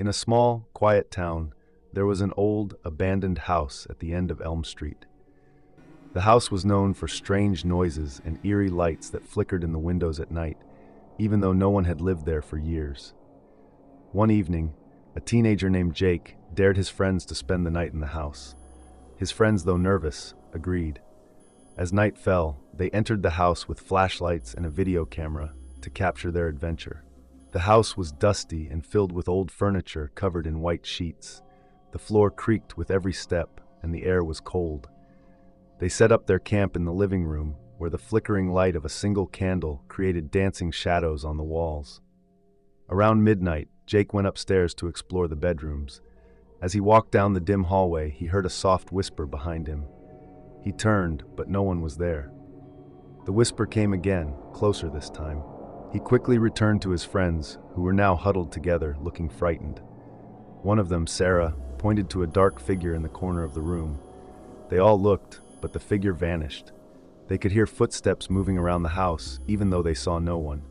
In a small, quiet town, there was an old, abandoned house at the end of Elm Street. The house was known for strange noises and eerie lights that flickered in the windows at night, even though no one had lived there for years. One evening, a teenager named Jake dared his friends to spend the night in the house. His friends, though nervous, agreed. As night fell, they entered the house with flashlights and a video camera to capture their adventure. The house was dusty and filled with old furniture covered in white sheets. The floor creaked with every step, and the air was cold. They set up their camp in the living room, where the flickering light of a single candle created dancing shadows on the walls. Around midnight, Jake went upstairs to explore the bedrooms. As he walked down the dim hallway, he heard a soft whisper behind him. He turned, but no one was there. The whisper came again, closer this time. He quickly returned to his friends, who were now huddled together, looking frightened. One of them, Sarah, pointed to a dark figure in the corner of the room. They all looked, but the figure vanished. They could hear footsteps moving around the house, even though they saw no one.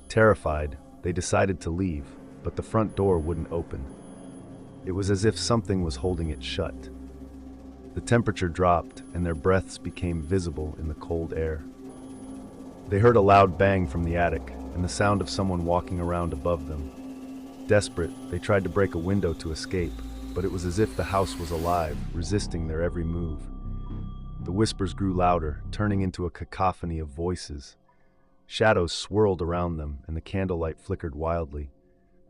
Terrified, they decided to leave, but the front door wouldn't open. It was as if something was holding it shut. The temperature dropped, and their breaths became visible in the cold air. They heard a loud bang from the attic, and the sound of someone walking around above them. Desperate, they tried to break a window to escape, but it was as if the house was alive, resisting their every move. The whispers grew louder, turning into a cacophony of voices. Shadows swirled around them, and the candlelight flickered wildly.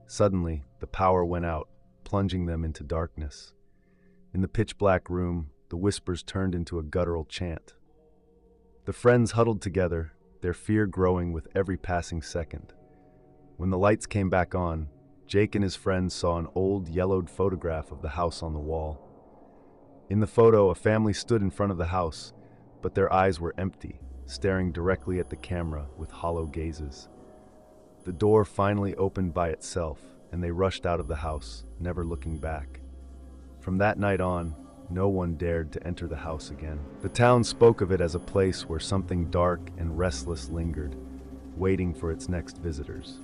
Suddenly, the power went out, plunging them into darkness. In the pitch-black room, the whispers turned into a guttural chant. The friends huddled together, their fear growing with every passing second. When the lights came back on, Jake and his friends saw an old, yellowed photograph of the house on the wall. In the photo, a family stood in front of the house, but their eyes were empty, staring directly at the camera with hollow gazes. The door finally opened by itself, and they rushed out of the house, never looking back. From that night on, no one dared to enter the house again. The town spoke of it as a place where something dark and restless lingered, waiting for its next visitors.